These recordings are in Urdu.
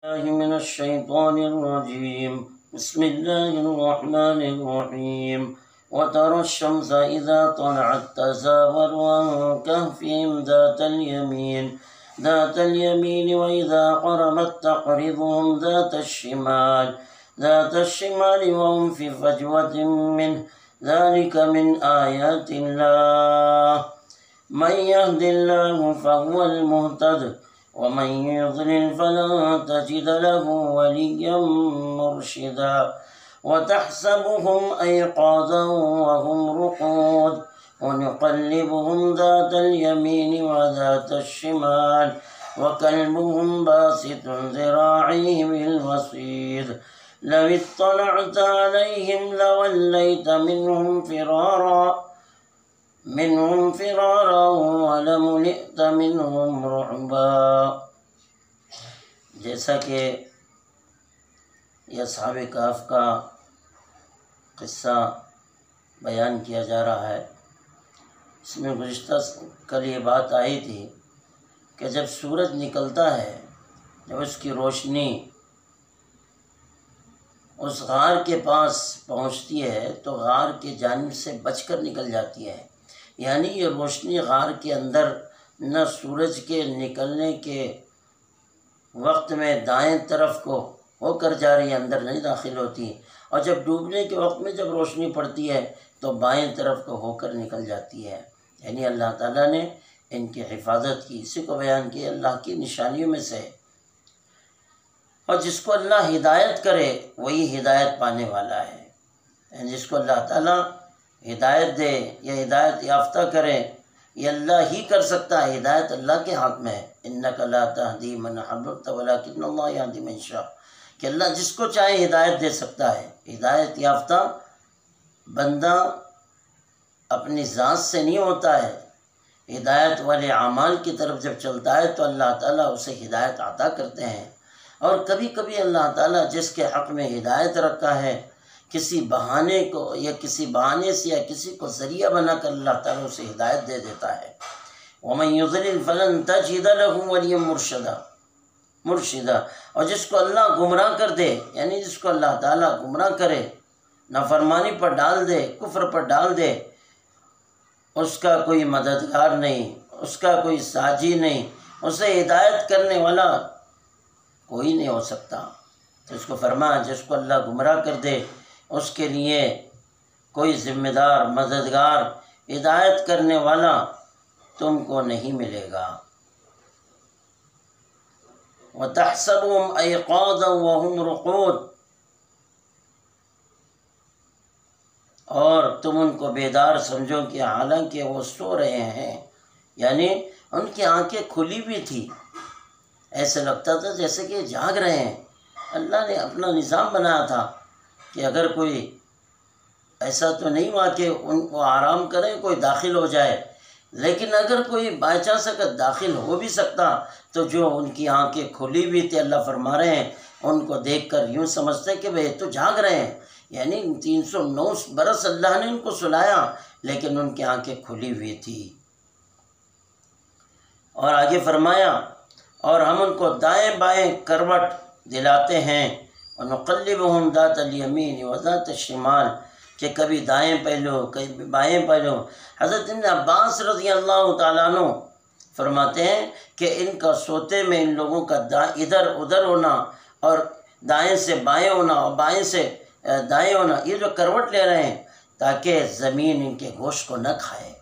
الله من الشيطان الرجيم. بسم الله الرحمن الرحيم. وترى الشمس إذا طلعت تزاور عن كهفهم ذات اليمين وإذا قربت تقرضهم ذات الشمال وهم في فجوة منه ذلك من آيات الله من يهد الله فهو المهتد ومن يضلل فلن تجد له وليا مرشدا وتحسبهم أيقاظا وهم رقود ونقلبهم ذات اليمين وذات الشمال وكلبهم باسط ذراعيه بالوصيد لو اطلعت عليهم لوليت منهم فرارا ولملئت منهم رعبا۔ جیسا کہ یہ اصحاب کہف کا قصہ بیان کیا جا رہا ہے، اس میں گزشتہ کل یہ بات آئی تھی کہ جب سورج نکلتا ہے، جب اس کی روشنی اس غار کے پاس پہنچتی ہے تو غار کی جانب سے بچ کر نکل جاتی ہے، یعنی یہ روشنی غار کے اندر نہ سورج کے نکلنے کے وقت میں دائیں طرف کو ہو کر جا رہی ہے، اندر نہیں داخل ہوتی، اور جب ڈوبنے کے وقت میں جب روشنی پڑتی ہے تو بائیں طرف کو ہو کر نکل جاتی ہے۔ یعنی اللہ تعالیٰ نے ان کی حفاظت کی، اسی کو بیان کیا اللہ کی نشانیوں میں سے، اور جس کو اللہ ہدایت کرے وہی ہدایت پانے والا ہے۔ یعنی جس کو اللہ تعالیٰ ہدایت دے یا ہدایت یافتہ کرے، یہ اللہ ہی کر سکتا ہے، ہدایت اللہ کے ہاتھ میں ہے۔ انک لا تہدی من احببت ولکن اللہ یہدی من یشاء، کہ اللہ جس کو چاہے ہدایت دے سکتا ہے۔ ہدایت یافتہ بندہ اپنی ذات سے نہیں ہوتا ہے، ہدایت والے اعمال کی طرف جب چلتا ہے تو اللہ تعالیٰ اسے ہدایت عطا کرتے ہیں، اور کبھی کبھی اللہ تعالیٰ جس کے حق میں ہدایت رکھا ہے، کسی بہانے کو یا کسی بہانے سے یا کسی کو ذریعہ بنا کر اللہ تعالیٰ اسے ہدایت دے دیتا ہے۔ وَمَن يُضْلِلْ فَلَن تَجِدَ لَهُ وَلِيًّا مرشدا، اور جس کو اللہ گمراہ کر دے، یعنی جس کو اللہ تعالیٰ گمراہ کرے، نافرمانی پر ڈال دے، کفر پر ڈال دے، اس کا کوئی مددگار نہیں، اس کا کوئی ساجی نہیں، اسے ہدایت کرنے والا کوئی نہیں ہو سکتا۔ تو اس کو فرمایا جس کو اللہ گمراہ کر دے اس کے لیے کوئی ذمہ دار، مددگار، ہدایت کرنے والا تم کو نہیں ملے گا۔ وَتَحْسَبُهُمْ أَيْقَاظًا وَهُمْ رُقُودٌ، اور تم ان کو بیدار سمجھو کہ حالانکہ وہ سو رہے ہیں، یعنی ان کی آنکھیں کھلی بھی تھی، ایسے لگتا تھا جیسے کہ جاگ رہے ہیں۔ اللہ نے اپنا نظام بنایا تھا کہ اگر کوئی ایسا تو نہیں ہوا کہ ان کو آرام کریں، کوئی داخل ہو جائے، لیکن اگر کوئی بائی چانس اگر داخل ہو بھی سکتا تو جو ان کی آنکھیں کھلی ہوئی تھی، اللہ فرما رہے ہیں ان کو دیکھ کر یوں سمجھتے کہ بھئی تو جاگ رہے ہیں، یعنی 309 برس اللہ نے ان کو سلایا لیکن ان کی آنکھیں کھلی ہوئی تھی۔ اور آگے فرمایا اور ہم ان کو دائیں بائیں کروٹ دلاتے ہیں، وَنُقَلِّبُهُمْ ذَاتَ الْيَمِينِ وَذَاتَ الشِّمَالِ، کہ کبھی دائیں پہلو کبھی بائیں پہلو۔ حضرت ابن عباس رضی اللہ تعالیٰ عنہ فرماتے ہیں کہ ان کا سوتے میں ان لوگوں کا ادھر ادھر ہونا اور دائیں سے بائیں ہونا اور بائیں سے دائیں ہونا، یہ جو کروٹ لے رہے ہیں تاکہ زمین ان کے گوشت کو نہ کھائے۔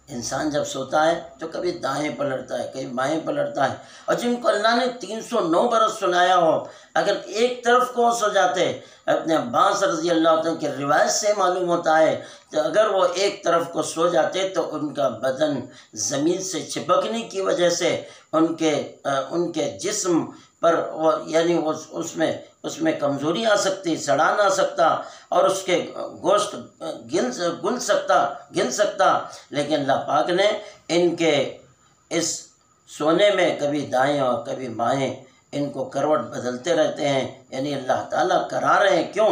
انسان جب سوتا ہے تو کبھی دائیں پلٹتا ہے، کبھی بائیں پلٹتا ہے، اور جن کو اللہ نے 309 برس سنایا ہو، اگر ایک طرف کو سو جاتے، اپنے عباس رضی اللہ عنہ کی روایت سے معلوم ہوتا ہے کہ اگر وہ ایک طرف کو سو جاتے تو ان کا بدن زمین سے چپکنے کی وجہ سے ان کے جسم پر یعنی اس میں کمزوری آ سکتی، سڑان آ سکتا، اور اس کے گوشت گن سکتا، لیکن اللہ پاک نے ان کے اس سونے میں کبھی دائیں اور کبھی بائیں ان کو کروٹ بدلتے رہتے ہیں، یعنی اللہ تعالیٰ کرا رہے ہیں۔ کیوں؟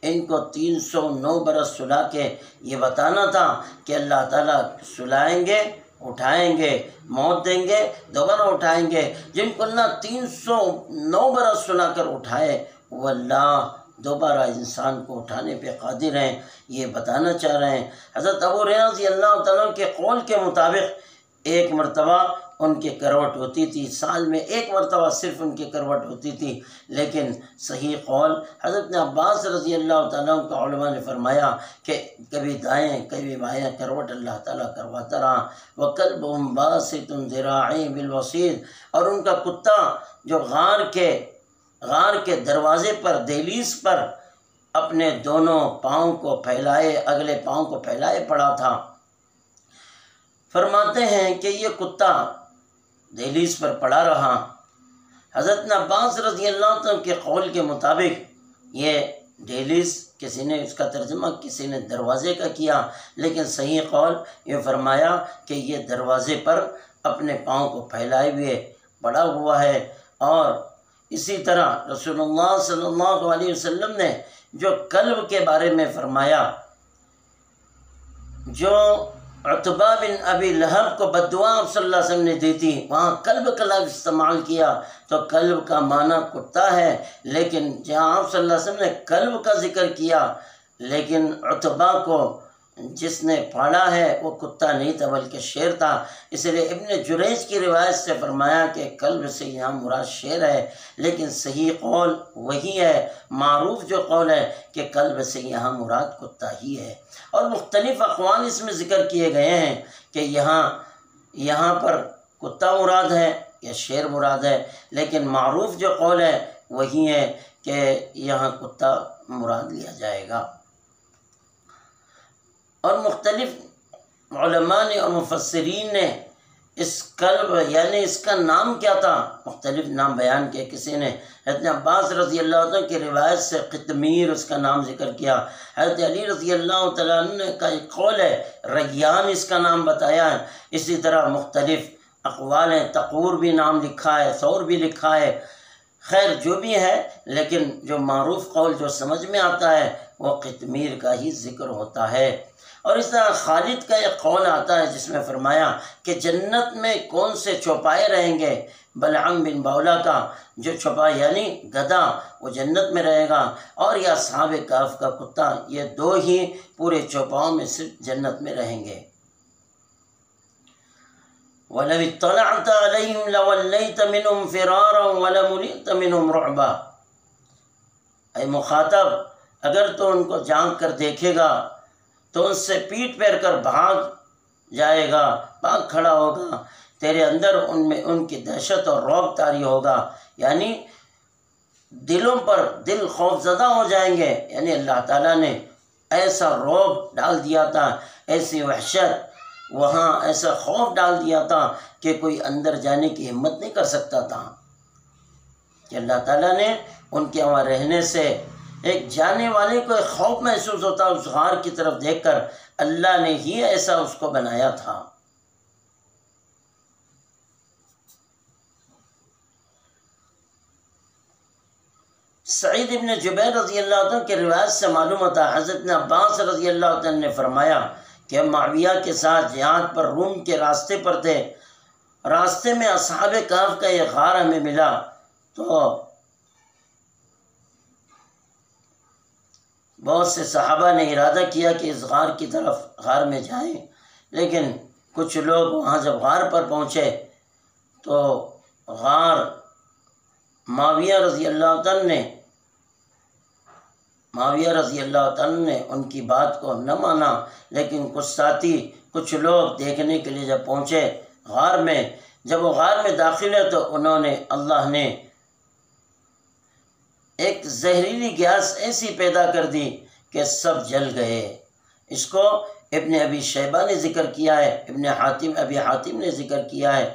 ان کو 309 برس سلا کے یہ بتانا تھا کہ اللہ تعالیٰ سلائیں گے اٹھائیں گے، موت دیں گے، دوبارہ اٹھائیں گے۔ جن کو اللہ 309 برس سنا کر اٹھائے، وہ اللہ دوبارہ انسان کو اٹھانے پہ قادر ہیں، یہ بتانا چاہ رہے ہیں۔ حضرت ابو ہریرہ رضی اللہ تعالیٰ کے قول کے مطابق ایک مرتبہ ان کی کروٹ ہوتی تھی، سال میں ایک مرتبہ صرف ان کی کروٹ ہوتی تھی، لیکن صحیح قول حضرت عباس رضی اللہ تعالیٰ کا علماء نے فرمایا کہ کبھی دائیں کبھی بائیں کروٹ اللہ تعالیٰ کرواتا رہا۔ وَكَلْبُهُمْ بَاسِطٌ ذِرَاعَيْهِ بِالْوَصِيدِ، اور ان کا کتا جو غار کے دروازے پر، دہلیز پر اپنے دونوں پاؤں کو پھیلائے، اگلے پاؤں کو پھیلائے پڑا تھا۔ فرماتے ہیں کہ یہ کتا دہلیز پر پڑا رہا۔ حضرت عباس رضی اللہ عنہ کے قول کے مطابق یہ دہلیز، کسی نے اس کا ترجمہ کسی نے دروازے کا کیا، لیکن صحیح قول یہ فرمایا کہ یہ دروازے پر اپنے پاؤں کو پھیلائے ہوئے پڑا ہوا ہے۔ اور اسی طرح رسول اللہ صلی اللہ علیہ وسلم نے جو کلب کے بارے میں فرمایا، جو عتبہ بن ابی لہب کو بددعا آپ صلی اللہ علیہ وسلم نے دی تھی، وہاں کلب کا لفظ استعمال کیا تو کلب کا معنی کتا ہے، لیکن جہاں آپ صلی اللہ علیہ وسلم نے کلب کا ذکر کیا، لیکن عتبہ کو جس نے پھاڑا ہے وہ کتا نہیں تھا بلکہ شیر تھا، اس لیے ابن جریج کی روایت سے فرمایا کہ کلب سے یہاں مراد شیر ہے، لیکن صحیح قول وہی ہے، معروف جو قول ہے کہ کلب سے یہاں مراد کتا ہی ہے۔ اور مختلف اقوال اس میں ذکر کیے گئے ہیں کہ یہاں پر کتا مراد ہے یا شیر مراد ہے، لیکن معروف جو قول ہے وہی ہے کہ یہاں کتا مراد لیا جائے گا۔ اور مختلف علماء نے اور مفسرین نے اس کلب یعنی اس کا نام کیا تھا، مختلف نام بیان کیے۔ کسی نے حضرت عباس رضی اللہ عنہ کی روایت سے قطمیر اس کا نام ذکر کیا، حضرت علی رضی اللہ تعالیٰ عنہ کا ایک قول ہے ریان اس کا نام بتایا ہے، اسی طرح مختلف اقوال ہیں، تقور بھی نام لکھا ہے، ثور بھی لکھا ہے، خیر جو بھی ہے، لیکن جو معروف قول جو سمجھ میں آتا ہے وہ قطمیر کا ہی ذکر ہوتا ہے۔ اور اس طرح خالد کا ایک قول آتا ہے جس میں فرمایا کہ جنت میں کون سے چوپائے رہیں گے، بلعم بن باولا کا جو چوپا یعنی گدھا وہ جنت میں رہے گا، اور یا اصحاب کہف کا کتا، یہ دو ہی پورے چوپاؤں میں صرف جنت میں رہیں گے۔ وَلَوِ اطَّلَعْتَ عَلَيْهِمْ لَوَلَّيْتَ مِنْهُمْ فِرَارًا وَلَمُلِئْتَ مِنْهُمْ رُعْبًا، اے مخاطب اگر تو ان کو جھانک کر دیکھے گا تو ان سے پیٹ پھیر کر بھاگ جائے گا، بھاگ کھڑا ہوگا، تیرے اندر ان کی دہشت اور رعب طاری ہوگا، یعنی دلوں پر دل خوف زدہ ہو جائیں گے، یعنی اللہ تعالیٰ نے ایسا رعب ڈال دیا تھا، ایسی وحشت وہاں، ایسا خوف ڈال دیا تھا کہ کوئی اندر جانے کی ہمت نہیں کر سکتا تھا، کہ اللہ تعالیٰ نے ان کے وہاں رہنے سے ایک جانے والے کو ایک خوف محسوس ہوتا اس غار کی طرف دیکھ کر، اللہ نے ہی ایسا اس کو بنایا تھا۔ سعید ابن جبیر رضی اللہ عنہ کے روایت سے معلوم ہوتا ہے حضرت عباس رضی اللہ عنہ نے فرمایا کہ ہم معاویہ کے ساتھ جہاد پر روم کے راستے پر تھے، راستے میں اصحاب کہف کا یہ غار ہمیں ملا، تو بہت سے صحابہ نے ارادہ کیا کہ اس غار کی طرف غار میں جائیں، لیکن کچھ لوگ وہاں جب غار پر پہنچے تو معاویہ رضی اللہ عنہ نے ان کی بات کو نہ مانا، لیکن کچھ ساتھی کچھ لوگ دیکھنے کے لیے جب پہنچے غار میں، جب وہ غار میں داخل ہے تو انہوں نے اللہ نے ایک زہریلی گیس ایسی پیدا کر دی کہ سب جل گئے۔ اس کو ابن ابی شیبہ نے ذکر کیا ہے، ابی حاتم نے ذکر کیا ہے،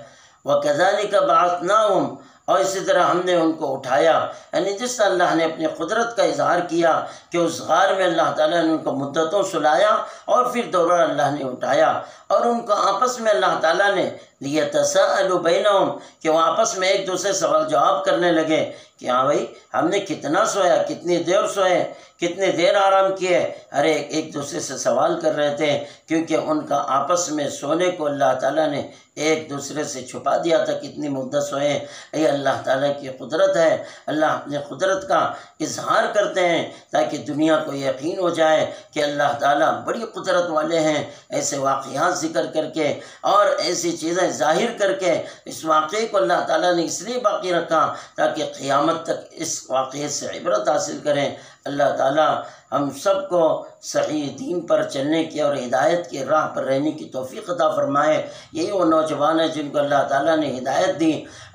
وَكَذَلِكَ بَعَثْنَاهُمْ، اور اسی طرح ہم نے ان کو اٹھایا، یعنی جس طرح اللہ نے اپنی قدرت کا اظہار کیا کہ اس غار میں اللہ تعالیٰ نے ان کو مدتوں سلایا اور پھر دوبارہ اللہ نے اٹھایا، اور ان کو آپس میں اللہ تعالیٰ نے لیتساءلوا بینہم، کہ وہ آپس میں ایک دوسرے سوال جواب کرنے لگے کہ ہاں بھائی ہم نے کتنا سویا، کتنی دیر سوئے، کتنے دیر آرام کیے. ارے ایک دوسرے سے سوال کر رہے تھے، کیونکہ ان کا آپس میں سونے کو اللہ تعالیٰ نے ایک دوسرے سے چھپا دیا تھا کتنی مدت سوئے. یہ اللہ تعالیٰ کی قدرت ہے. اللہ اپنے قدرت کا اظہار کرتے ہیں تاکہ دنیا کو یقین ہو جائے کہ اللہ تعالیٰ بڑی قدرت والے ہیں. ایسے واقعات ذکر کر کے اور ایسی چیزیں ظاہر کر کے اس واقعے کو اللہ تعالیٰ نے اس لیے باقی رکھا تاکہ قیامت تک اس واقعے سے عبرت حاصل کریں. اللہ تعالیٰ ہم سب کو صحیح دین پر چلنے کی اور ہدایت کی راہ پر رہنے کی توفیق عطا فرمائے. یہی وہ نوجوان ہیں جن کو اللہ تعالیٰ نے ہدایت دی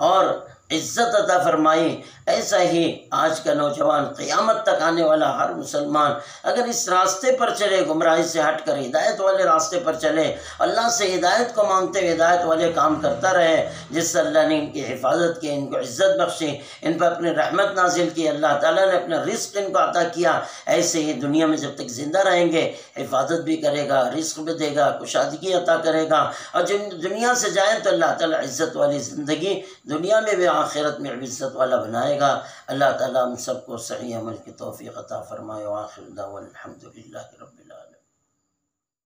اور عزت عطا فرمائی. ایسا ہی آج کا نوجوان، قیامت تک آنے والا ہر مسلمان اگر اس راستے پر چلے، گمراہی سے ہٹ کر ہدایت والے راستے پر چلے، اللہ سے ہدایت کو مانگتے ہوئے ہدایت والے کام کرتا رہے، جس سے اللہ نے ان کی حفاظت کی، ان کو عزت بخشی، ان پر اپنی رحمت نازل کی، اللہ تعالیٰ نے اپنا رزق ان کو عطا کیا. ایسے ہی دنیا میں جب تک زندہ رہیں گے حفاظت بھی کرے گا، رزق بھی دے گا، کشادگی عطا کرے گا. اور جن دنیا سے جائیں تو اللہ تعالیٰ عزت والی زندگی دنیا میں بھی آخرت میں عزت والا بنائے گا. اللہ تعالیٰ ہم سب کو صحیح عمل کی توفیق عطا فرمائے. وآخر دعوانا الحمدللہ رب العالمین.